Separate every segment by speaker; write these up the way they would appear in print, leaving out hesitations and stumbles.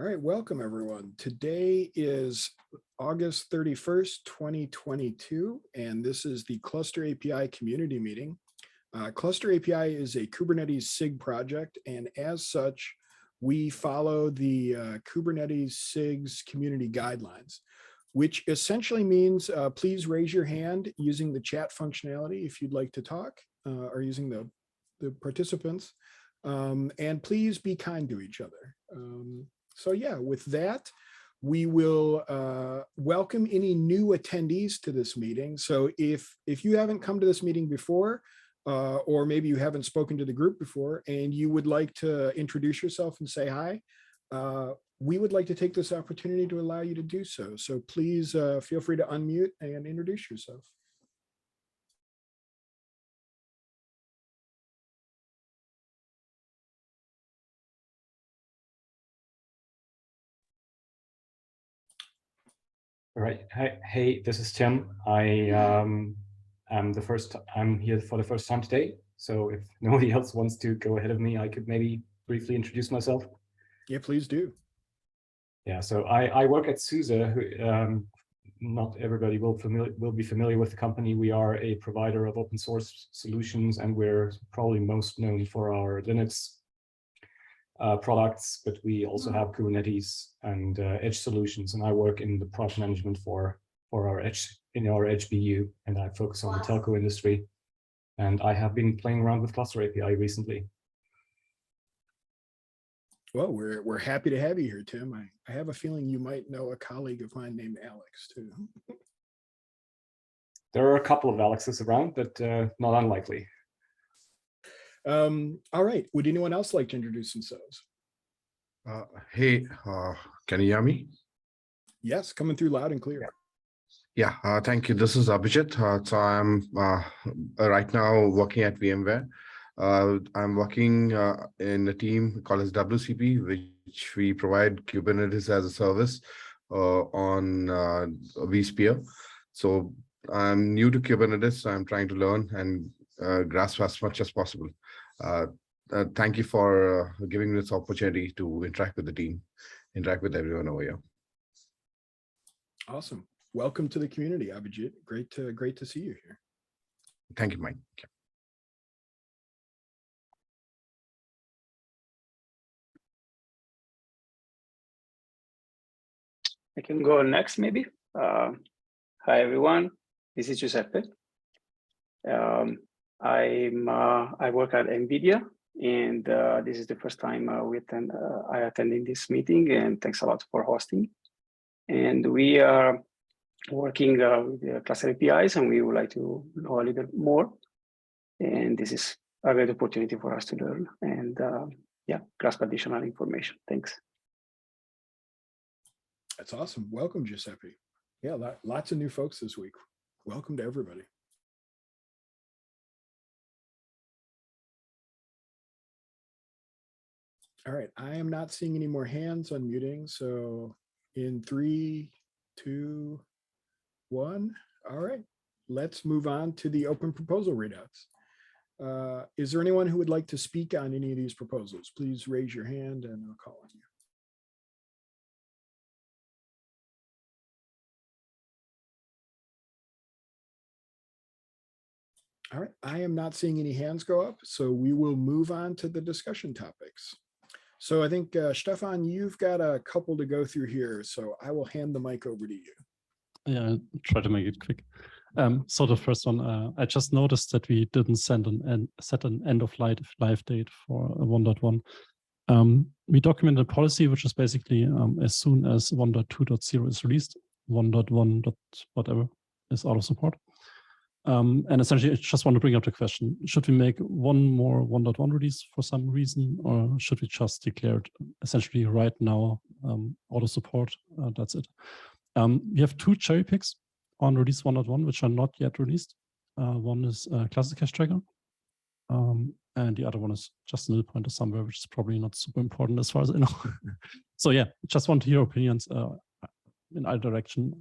Speaker 1: All right, welcome everyone. Today is August 31st, 2022, and this is the Cluster API community meeting. Cluster API is a Kubernetes SIG project, and as such, we follow the Kubernetes SIG's community guidelines, which essentially means please raise your hand using the chat functionality if you'd like to talk, or using the participants, and please be kind to each other. So yeah, with that, we will welcome any new attendees to this meeting. So if you haven't come to this meeting before, or maybe you haven't spoken to the group before and you would like to introduce yourself and say hi, we would like to take this opportunity to allow you to do so. So please feel free to unmute and introduce yourself.
Speaker 2: All right. Hey, this is Tim. I'm here for the first time today. So if nobody else wants to go ahead of me, I could maybe briefly introduce myself.
Speaker 1: Yeah, please do.
Speaker 2: Yeah, so I work at SUSE. Not everybody will be familiar with the company. We are a provider of open source solutions, and we're probably most known for our Linux products, but we also have Kubernetes and Edge solutions, and I work in the product management for our Edge BU, and I focus on the telco industry. And I have been playing around with Cluster API recently.
Speaker 1: Well, we're happy to have you here, Tim. I have a feeling you might know a colleague of mine named Alex too.
Speaker 2: There are a couple of Alexes around, but not unlikely.
Speaker 1: All right, would anyone else like to introduce themselves?
Speaker 3: Hey, can you hear me?
Speaker 1: Yes, coming through loud and clear.
Speaker 3: Yeah, thank you. This is Abhijit. So I'm right now working at VMware. I'm working in a team called as WCP, which we provide Kubernetes as a service on vSphere. So I'm new to Kubernetes, so I'm trying to learn and grasp as much as possible. Thank you for giving me this opportunity to interact with the team, interact with everyone over here.
Speaker 1: Awesome. Welcome to the community, Abhijit. Great to see you here.
Speaker 3: Thank you, Mike.
Speaker 4: I can go next, maybe. Hi, everyone. This is Giuseppe. I work at NVIDIA, and this is the first time I attended this meeting, and thanks a lot for hosting. And we are working with the cluster APIs, and we would like to know a little more. And this is a great opportunity for us to learn and yeah, grasp additional information. Thanks.
Speaker 1: That's awesome. Welcome, Giuseppe. Yeah, lots of new folks this week. Welcome to everybody. All right, I am not seeing any more hands unmuting. So in 3, 2, 1. All right, let's move on to the open proposal readouts. Is there anyone who would like to speak on any of these proposals? Please raise your hand and I'll call on you. All right, I am not seeing any hands go up, so we will move on to the discussion topics. So I think, Stefan, you've got a couple to go through here, so I will hand the mic over to you.
Speaker 5: Yeah, I'll try to make it quick. So the first one, I just noticed that we didn't set an end of life date for 1.1. We documented a policy, which is basically as soon as 1.2.0 is released, 1.1. whatever is out of support. And essentially, I just want to bring up the question, should we make one more 1.1 release for some reason, or should we just declare it essentially right now, auto support? That's it. We have 2 cherry picks on release 1.1, which are not yet released. One is Classic Cache Tracker, and the other one is just a null pointer somewhere, which is probably not super important as far as I know. So yeah, just want to hear opinions in either direction.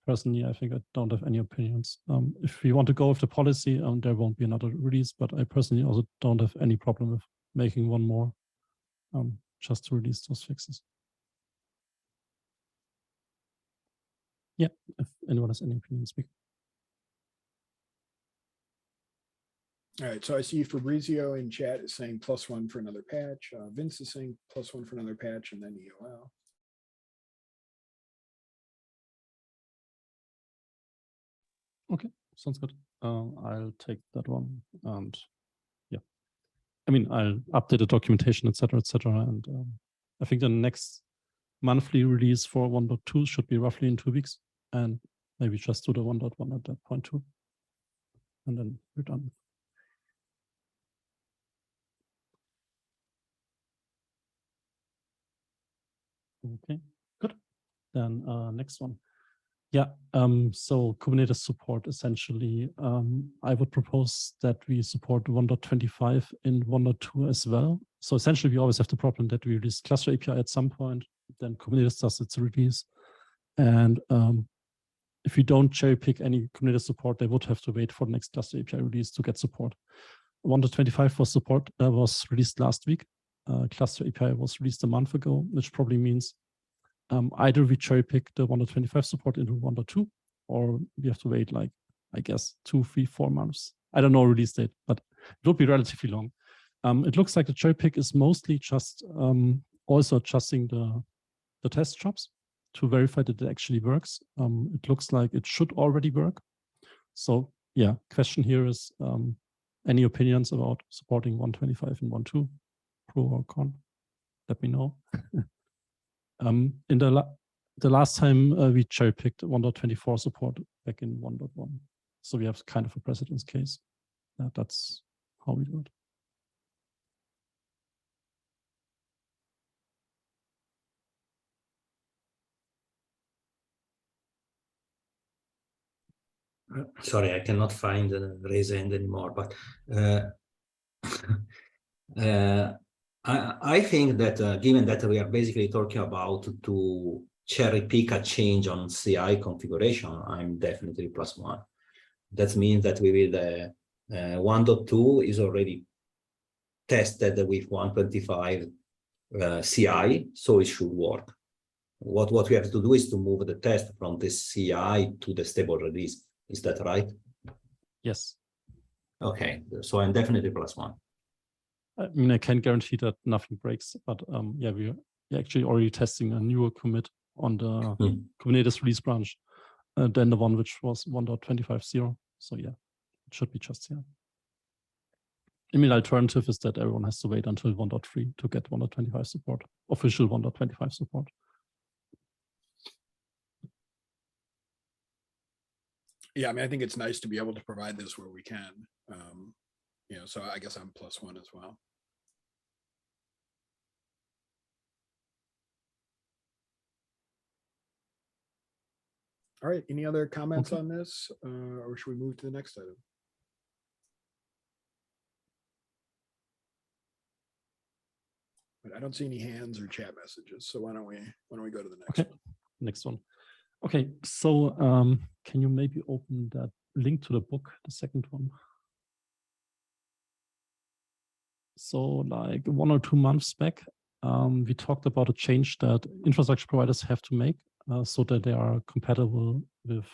Speaker 5: Personally, I think I don't have any opinions. If we want to go with the policy, there won't be another release, but I personally also don't have any problem with making one more just to release those fixes. Yeah, if anyone has any opinion, speak.
Speaker 1: All right, so I see Fabrizio in chat is saying +1 for another patch. Vince is saying +1 for another patch, and then EOL.
Speaker 5: Okay, sounds good. I'll take that one, and yeah, I mean, I'll update the documentation, etc., etc. And I think the next monthly release for 1.2 should be roughly in 2 weeks, and maybe just do the 1.1 at that point too, and then we're done. Okay, good. Then next one. Yeah, so Kubernetes support, essentially, I would propose that we support 1.25 in 1.2 as well. So essentially, we always have the problem that we release cluster API at some point, then Kubernetes does its release. And if we don't cherry pick any Kubernetes support, they would have to wait for the next cluster API release to get support. 1.25 for support was released last week. Cluster API was released a month ago, which probably means either we cherry pick the 1.25 support into 1.2, or we have to wait like, I guess, 2, 3, 4 months. I don't know release date, but it will be relatively long. It looks like the cherry pick is mostly just also adjusting the test jobs to verify that it actually works. It looks like it should already work. So yeah, question here is any opinions about supporting 1.25 and 1.2, pro or con? Let me know. In the last time we cherry picked 1.24 support back in 1.1. So we have kind of a precedence case. That's how we do it.
Speaker 6: Sorry, I cannot find raise hand anymore, but I think that given that we are basically talking about to cherry pick a change on CI configuration, I'm definitely +1. That means that we will 1.2 is already tested with 1.25 CI, so it should work. What we have to do is to move the test from the CI to the stable release. Is that right?
Speaker 5: Yes.
Speaker 6: Okay, so I'm definitely +1.
Speaker 5: I mean, I can't guarantee that nothing breaks, but yeah, we're actually already testing a newer commit on the Kubernetes release branch than the one which was 1.25.0. So yeah, it should be just here. I mean, alternative is that everyone has to wait until 1.3 to get 1.25 support, official 1.25 support.
Speaker 1: Yeah, I mean, I think it's nice to be able to provide this where we can. You know, so I guess I'm +1 as well. All right, any other comments on this, or should we move to the next item? But I don't see any hands or chat messages, so why don't we go to the next one?
Speaker 5: Next one. Okay, so can you maybe open that link to the book, the second one? So like 1 or 2 months back, we talked about a change that infrastructure providers have to make so that they are compatible with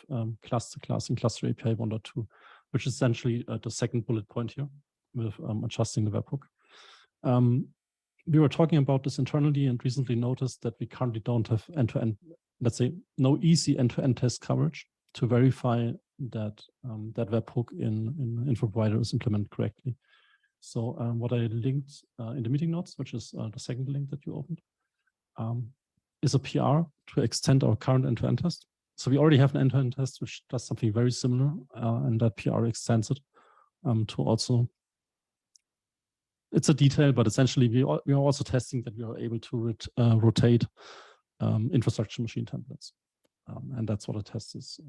Speaker 5: cluster class and cluster API 1.2, which is essentially the second bullet point here with adjusting the webhook. We were talking about this internally and recently noticed that we currently don't have end-to-end, let's say, no easy end-to-end test coverage to verify that that webhook in info provider is implemented correctly. So what I linked in the meeting notes, which is the second link that you opened, is a PR to extend our current end-to-end test. So we already have an end-to-end test which does something very similar, and that PR extends it to also. It's a detail, but essentially we are also testing that we are able to rotate infrastructure machine templates, and that's what a test is.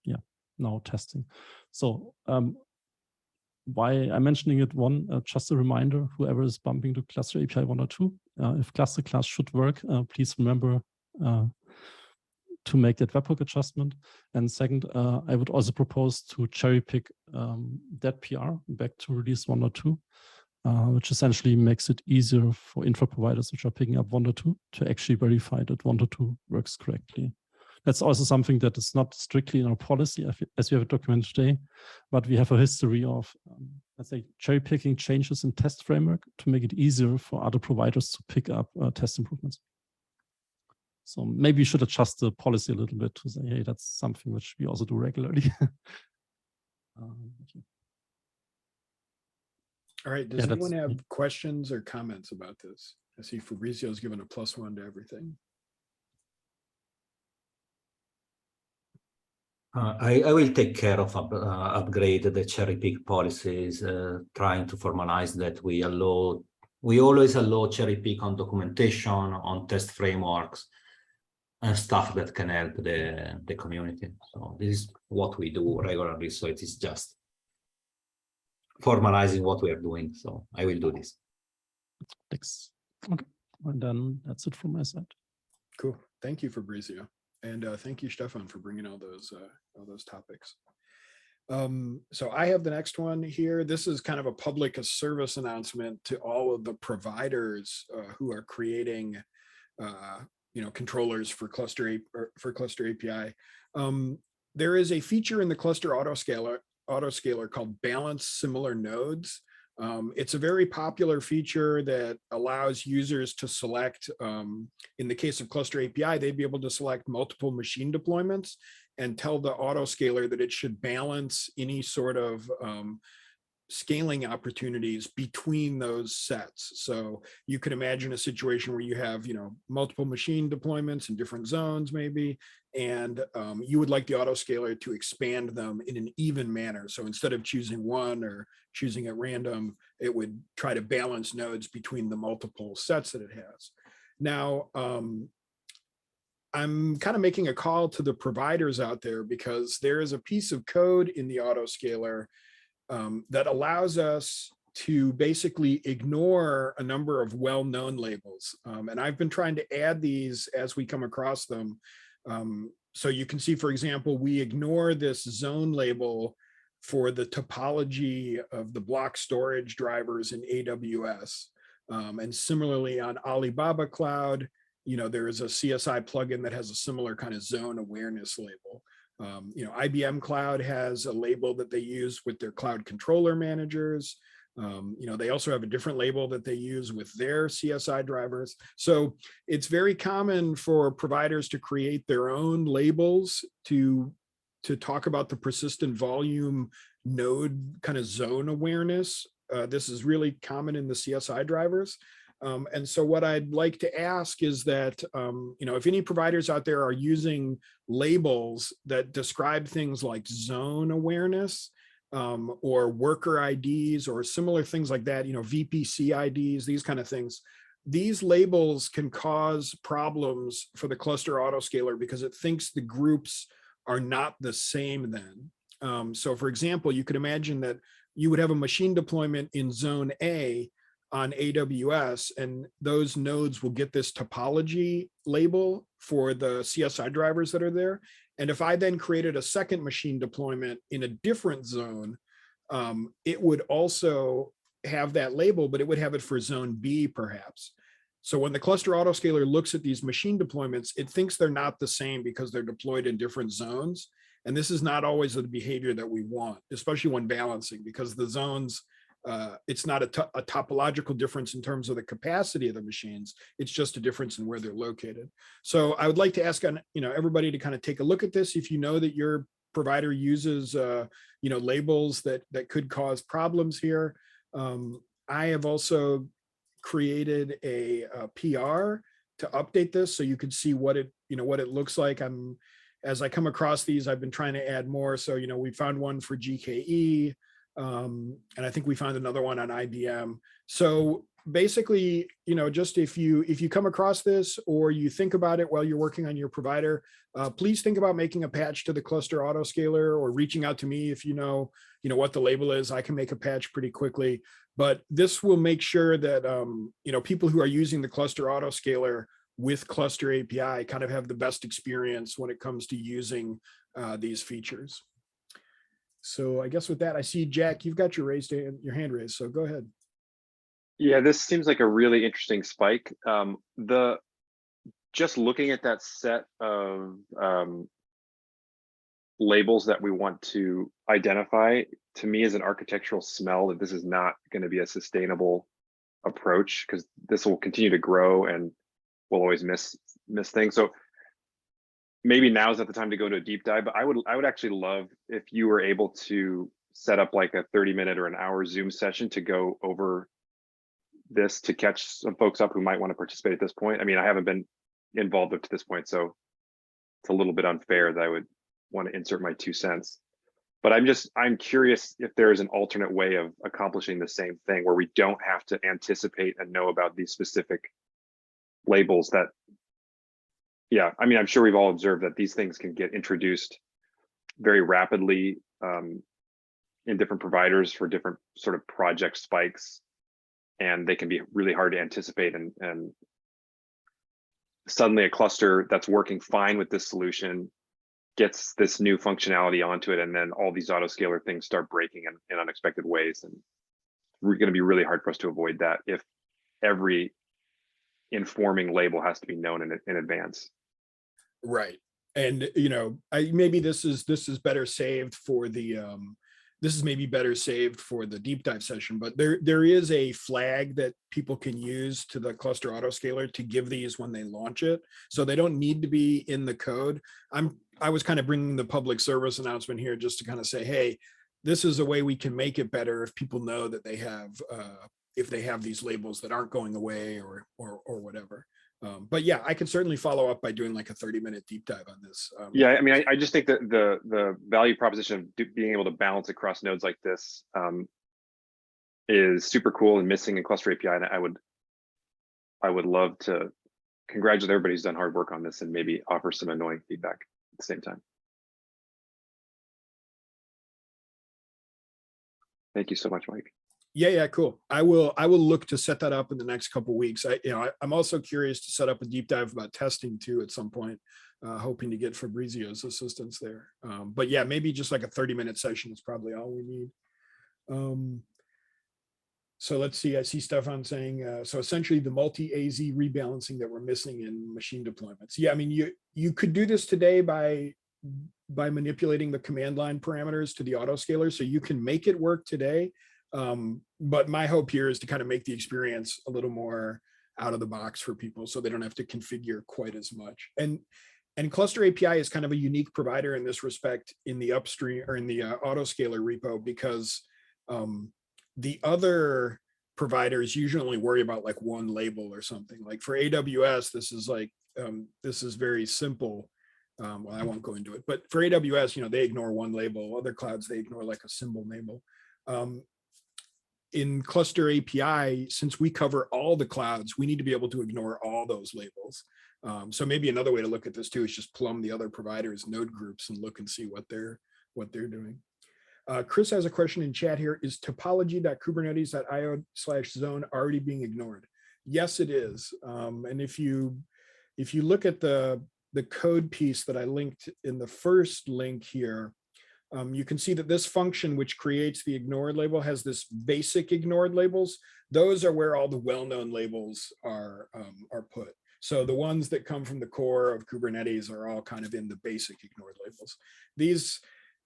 Speaker 5: Yeah, now testing. So why I'm mentioning it, one, just a reminder, whoever is bumping to cluster API 1.2, if cluster class should work, please remember to make that webhook adjustment. And second, I would also propose to cherry pick that PR back to release 1.2, which essentially makes it easier for infra providers which are picking up 1.2 to actually verify that 1.2 works correctly. That's also something that is not strictly in our policy as we have it documented today, but we have a history of, let's say, cherry picking changes in test framework to make it easier for other providers to pick up test improvements. So maybe you should adjust the policy a little bit to say, hey, that's something which we also do regularly.
Speaker 1: All right, does anyone have questions or comments about this? I see Fabrizio's given a +1 to everything.
Speaker 6: I will take care of upgrade the cherry pick policies, trying to formalize that we always allow cherry pick on documentation, on test frameworks, and stuff that can help the community. So this is what we do regularly. So it is just formalizing what we are doing. So I will do this.
Speaker 5: Thanks. Okay, and then that's it from my side.
Speaker 1: Cool. Thank you, Fabrizio. And thank you, Stefan, for bringing all those topics. So I have the next one here. This is kind of a public service announcement to all of the providers who are creating, controllers for Cluster API. There is a feature in the Cluster autoscaler called Balance Similar Nodes. It's a very popular feature that allows users to select, in the case of Cluster API, they'd be able to select multiple machine deployments and tell the autoscaler that it should balance any sort of scaling opportunities between those sets. So you can imagine a situation where you have, multiple machine deployments in different zones maybe, and you would like the autoscaler to expand them in an even manner. So instead of choosing one or choosing at random, it would try to balance nodes between the multiple sets that it has. Now, I'm kind of making a call to the providers out there because there is a piece of code in the autoscaler that allows us to basically ignore a number of well-known labels. And I've been trying to add these as we come across them. So you can see, for example, we ignore this zone label for the topology of the block storage drivers in AWS. And similarly on Alibaba Cloud, there is a CSI plugin that has a similar kind of zone awareness label. IBM Cloud has a label that they use with their cloud controller managers. They also have a different label that they use with their CSI drivers. So it's very common for providers to create their own labels to talk about the persistent volume node kind of zone awareness. This is really common in the CSI drivers. And so what I'd like to ask is that, if any providers out there are using labels that describe things like zone awareness or worker IDs or similar things like that, VPC IDs, these kind of things, these labels can cause problems for the cluster autoscaler because it thinks the groups are not the same then. So for example, you could imagine that you would have a machine deployment in zone A on AWS, and those nodes will get this topology label for the CSI drivers that are there. And if I then created a second machine deployment in a different zone, it would also have that label, but it would have it for zone B perhaps. So when the cluster autoscaler looks at these machine deployments, it thinks they're not the same because they're deployed in different zones. And this is not always the behavior that we want, especially when balancing, because the zones, it's not a topological difference in terms of the capacity of the machines. It's just a difference in where they're located. So I would like to ask everybody to kind of take a look at this. If you know that your provider uses labels that could cause problems here. I have also created a PR to update this so you can see what it looks like. As I come across these, I've been trying to add more. So we found one for GKE. And I think we found another one on IBM. So basically, just if you come across this or you think about it while you're working on your provider, please think about making a patch to the cluster autoscaler or reaching out to me if you know what the label is. I can make a patch pretty quickly, but this will make sure that people who are using the cluster autoscaler with Cluster API kind of have the best experience when it comes to using these features. So I guess with that, I see Jack, you've got your hand raised, so go ahead.
Speaker 7: Yeah, this seems like a really interesting spike. The just looking at that set of labels that we want to identify, to me is an architectural smell that this is not going to be a sustainable approach, because this will continue to grow and we'll always miss things. So maybe now is not the time to go to a deep dive, but I would actually love if you were able to set up like a 30-minute or an hour Zoom session to go over this, to catch some folks up who might want to participate at this point. I mean, I haven't been involved up to this point, so it's a little bit unfair that I would want to insert my 2 cents. But I'm curious if there is an alternate way of accomplishing the same thing, where we don't have to anticipate and know about these specific labels that, yeah, I mean, I'm sure we've all observed that these things can get introduced very rapidly in different providers for different sort of project spikes, and they can be really hard to anticipate, and suddenly a cluster that's working fine with this solution gets this new functionality onto it, and then all these autoscaler things start breaking in unexpected ways. And we're going to be really hard for us to avoid that if every informing label has to be known in advance.
Speaker 1: Right. And, you know, maybe this is better saved for the, this is maybe better saved for the deep dive session, but there is a flag that people can use to the cluster autoscaler to give these when they launch it. So they don't need to be in the code. I was kind of bringing the public service announcement here just to kind of say, hey, this is a way we can make it better if people know that they have, if they have these labels that aren't going away or whatever. But yeah, I could certainly follow up by doing like a 30-minute deep dive on this.
Speaker 7: Yeah, I mean, I just think that the value proposition of being able to balance across nodes like this is super cool and missing in Cluster API. And I would love to congratulate everybody who's done hard work on this and maybe offer some annoying feedback at the same time. Thank you so much, Mike.
Speaker 1: Yeah, cool. I will look to set that up in the next couple of weeks. I'm also curious to set up a deep dive about testing too at some point, hoping to get Fabrizio's assistance there. But yeah, maybe just like a 30-minute session is probably all we need. So let's see, I see Stefan saying, so essentially the multi-AZ rebalancing that we're missing in machine deployments. Yeah, I mean, you could do this today by manipulating the command line parameters to the autoscaler. So you can make it work today. But my hope here is to kind of make the experience a little more out of the box for people so they don't have to configure quite as much. And Cluster API is kind of a unique provider in this respect in the upstream or in the autoscaler repo, because the other providers usually only worry about like one label or something. Like for AWS, this is like, this is very simple. Well, I won't go into it, but for AWS, you know, they ignore one label. Other clouds, they ignore like a symbol label. In Cluster API, since we cover all the clouds, we need to be able to ignore all those labels. So maybe another way to look at this too is just plumb the other providers' node groups and look and see what they're doing. Chris has a question in chat here. Is topology.kubernetes.io/zone already being ignored? Yes, it is. And if you look at the code piece that I linked in the first link here, you can see that this function, which creates the ignored label, has this basic ignored labels. Those are where all the well-known labels are put. So the ones that come from the core of Kubernetes are all kind of in the basic ignored labels. These,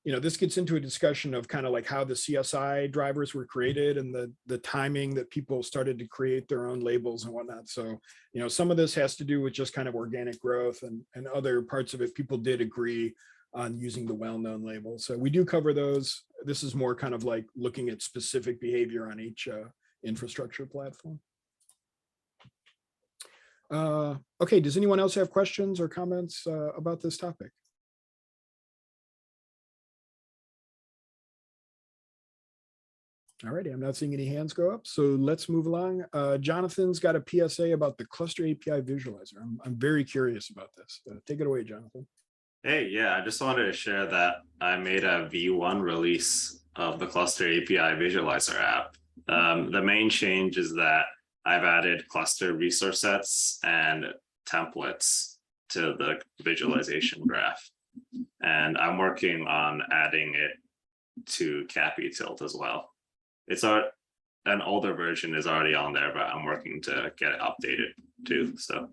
Speaker 1: you know, this gets into a discussion of kind of like how the CSI drivers were created and the timing that people started to create their own labels and whatnot. So, you know, some of this has to do with just kind of organic growth, and other parts of it, people did agree on using the well-known labels. So we do cover those. This is more kind of like looking at specific behavior on each infrastructure platform. Okay, does anyone else have questions or comments about this topic? All righty, I'm not seeing any hands go up, so let's move along. Jonathan's got a PSA about the Cluster API visualizer. I'm very curious about this. Take it away, Jonathan.
Speaker 8: Hey, yeah, I just wanted to share that I made a V1 release of the Cluster API Visualizer app. The main change is that I've added cluster resource sets and templates to the visualization graph. And I'm working on adding it to CAPI-tilt as well. It's an older version is already on there, but I'm working to get it updated too. So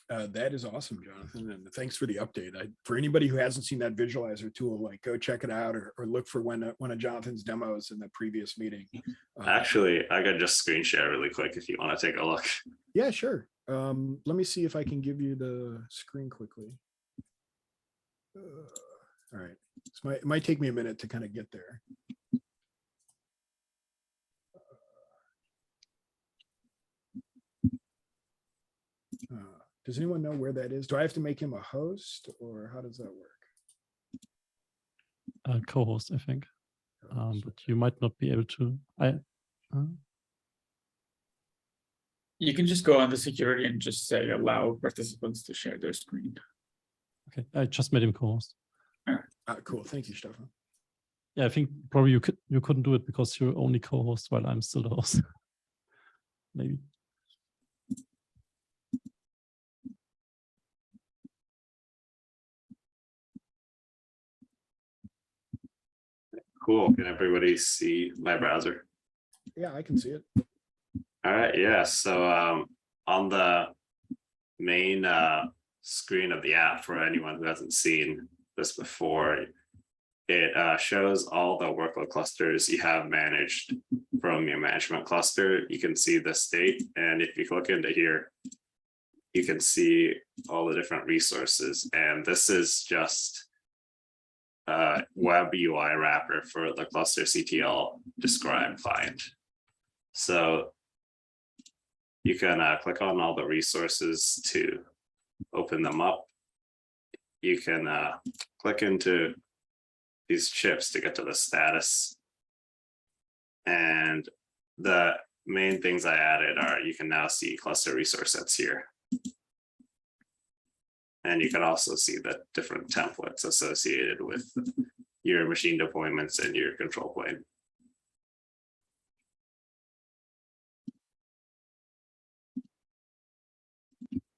Speaker 1: That is awesome, Jonathan, and thanks for the update. For anybody who hasn't seen that visualizer tool, like go check it out or look for one of Jonathan's demos in the previous meeting.
Speaker 8: Actually, I could just screen share really quick if you want to take a look.
Speaker 1: Yeah, sure. Let me see if I can give you the screen quickly. All right. It might take me a minute to kind of get there. Does anyone know where that is? Do I have to make him a host or how does that work?
Speaker 5: Co-host, I think. But you might not be able to.
Speaker 9: You can just go on the security and just say allow participants to share their screen.
Speaker 5: Okay, I just made him co-host.
Speaker 1: Cool. Thank you, Stefan.
Speaker 5: Yeah, I think probably you couldn't do it because you're only co-host while I'm still the host. Maybe.
Speaker 8: Cool. Can everybody see my browser?
Speaker 1: Yeah, I can see it.
Speaker 8: All right. Yeah. So on the main screen of the app, for anyone who hasn't seen this before, it shows all the workload clusters you have managed from your management cluster. You can see the state, and if you click into here, you can see all the different resources. And this is just web UI wrapper for the cluster CTL describe client. So you can click on all the resources to open them up. You can click into these chips to get to the status. And the main things I added are you can now see cluster resource sets here. And you can also see the different templates associated with your machine deployments and your control plane.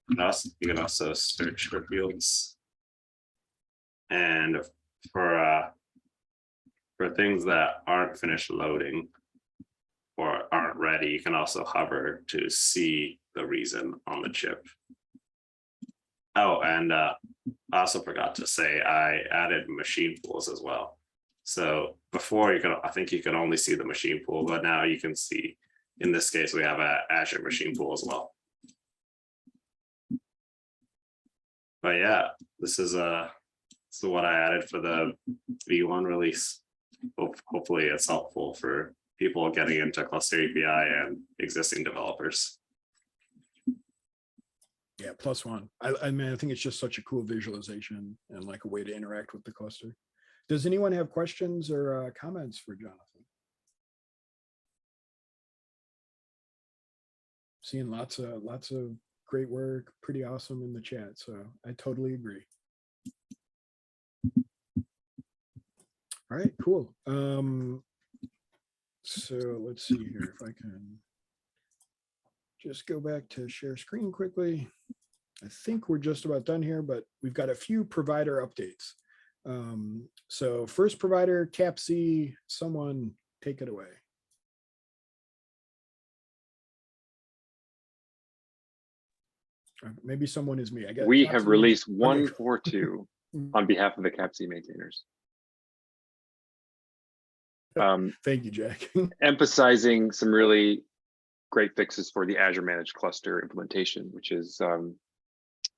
Speaker 8: You can also search for fields. And for things that aren't finished loading or aren't ready, you can also hover to see the reason on the chip. Oh, and I also forgot to say I added machine pools as well. So before I think you could only see the machine pool, but now you can see, in this case, we have an Azure machine pool as well. But yeah, this is what I added for the V1 release. Hopefully it's helpful for people getting into Cluster API and existing developers.
Speaker 1: Yeah, +1. I mean, I think it's just such a cool visualization and like a way to interact with the cluster. Does anyone have questions or comments for Jonathan? Seeing lots of great work, pretty awesome in the chat. So I totally agree. All right, cool. So let's see here if I can just go back to share screen quickly. I think we're just about done here, but we've got a few provider updates. So first provider, CAPC, someone take it away. Maybe someone is me. I guess
Speaker 7: we have released 1.4.2 on behalf of the CAPC maintainers.
Speaker 1: Thank you, Jack.
Speaker 7: Emphasizing some really great fixes for the Azure Managed Cluster implementation, which is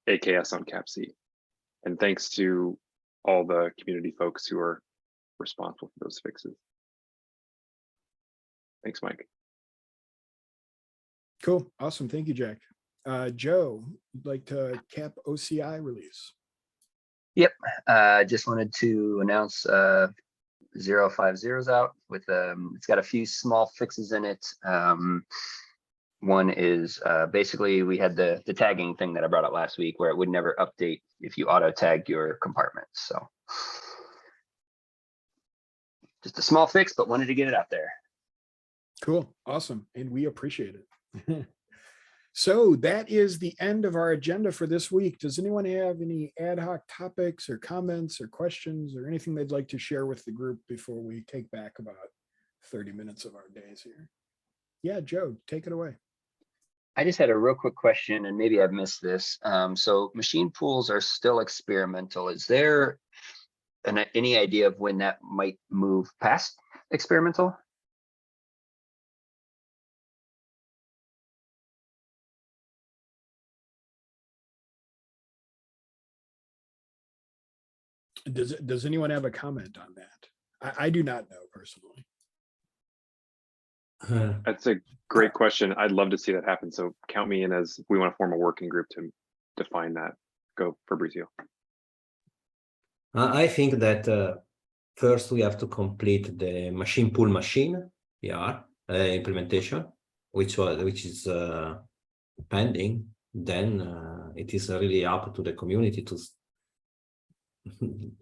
Speaker 7: AKS on CAPC. And thanks to all the community folks who are responsible for those fixes. Thanks, Mike.
Speaker 1: Cool. Awesome. Thank you, Jack. Joe, you'd like to cap OCI release?
Speaker 10: Yep. Just wanted to announce 050's out with it's got a few small fixes in it. One is basically we had the tagging thing that I brought up last week where it would never update if you auto tag your compartments. So just a small fix, but wanted to get it out there.
Speaker 1: Cool. Awesome. And we appreciate it. So that is the end of our agenda for this week. Does anyone have any ad hoc topics or comments or questions or anything they'd like to share with the group before we take back about 30 minutes of our days here? Yeah, Joe, take it away.
Speaker 10: I just had a real quick question, and maybe I've missed this. So machine pools are still experimental. Is there any idea of when that might move past experimental?
Speaker 1: Does anyone have a comment on that? I do not know personally.
Speaker 7: That's a great question. I'd love to see that happen. So count me in as we want to form a working group to define that. Go, Fabrizio.
Speaker 6: I think that first we have to complete the machine pool machine PR implementation, which is pending. Then it is really up to the community to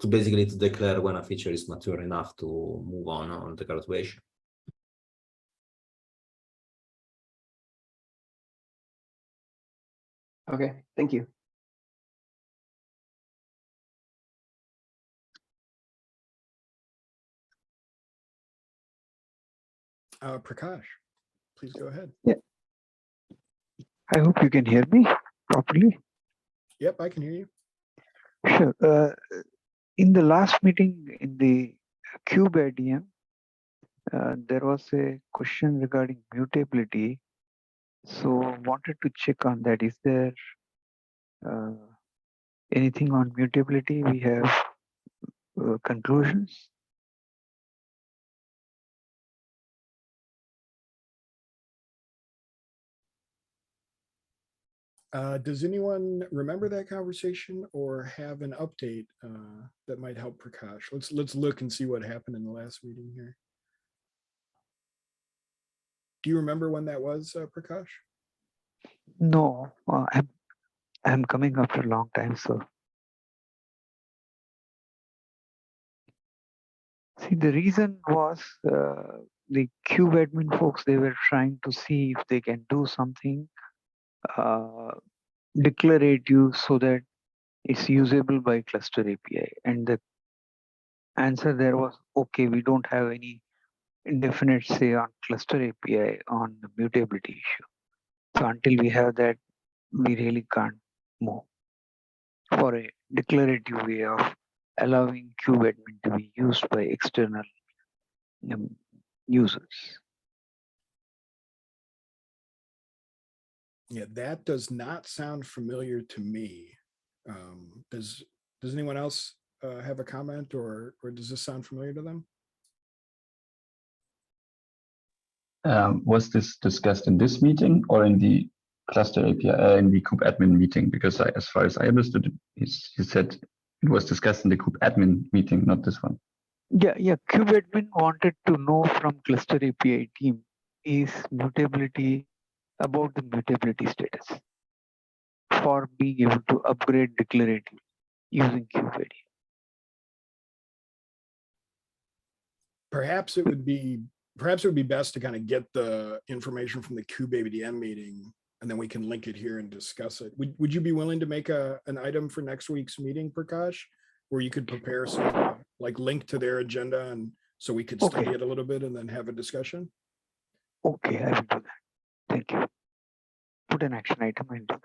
Speaker 6: basically to declare when a feature is mature enough to move on the graduation.
Speaker 10: Okay, thank you.
Speaker 1: Prakash, please go ahead.
Speaker 11: Yeah. I hope you can hear me properly.
Speaker 1: Yep, I can hear you.
Speaker 11: Sure. In the last meeting in the KubeADM, there was a question regarding mutability. So wanted to check on that. Is there anything on mutability? We have conclusions.
Speaker 1: Does anyone remember that conversation or have an update that might help Prakash? Let's look and see what happened in the last meeting here. Do you remember when that was, Prakash?
Speaker 11: No, I'm coming after a long time, so. See, the reason was the KubeAdmin folks, they were trying to see if they can do something declarative so that it's usable by cluster API. And the answer there was, okay, we don't have any indefinite say on cluster API on the mutability issue. So until we have that, we really can't move for a declarative way of allowing KubeAdmin to be used by external users.
Speaker 1: Yeah, that does not sound familiar to me. Does anyone else have a comment, or does this sound familiar to them?
Speaker 12: Was this discussed in this meeting or in the cluster API in the KubeAdmin meeting? Because as far as I understood it, he said it was discussed in the KubeAdmin meeting, not this one.
Speaker 11: Yeah. KubeAdmin wanted to know from cluster API team is mutability about the mutability status for being able to upgrade declarative using KubeADM.
Speaker 1: Perhaps it would be best to kind of get the information from the KubeADM meeting, and then we can link it here and discuss it. Would you be willing to make an item for next week's meeting, Prakash, where you could prepare some like link to their agenda, and so we could study it a little bit and then have a discussion?
Speaker 11: Okay, I will do that. Thank you. Put an action item and do that.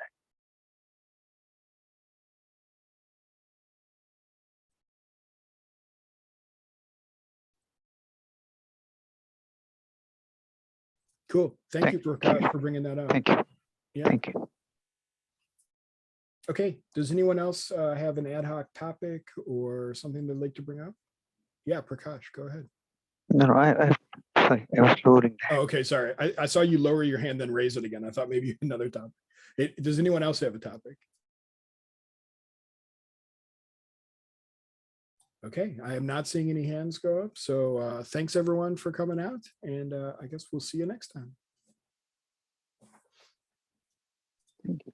Speaker 1: Cool. Thank you, Prakash, for bringing that up.
Speaker 11: Thank you.
Speaker 1: Yeah.
Speaker 11: Thank you.
Speaker 1: Okay. Does anyone else have an ad hoc topic or something they'd like to bring up? Yeah, Prakash, go ahead.
Speaker 11: No, sorry, I was lowering that.
Speaker 1: Oh, okay, sorry. I saw you lower your hand, then raise it again. I thought maybe another topic. Does anyone else have a topic? Okay, I am not seeing any hands go up. So thanks everyone for coming out, and I guess we'll see you next time.
Speaker 11: Thank you.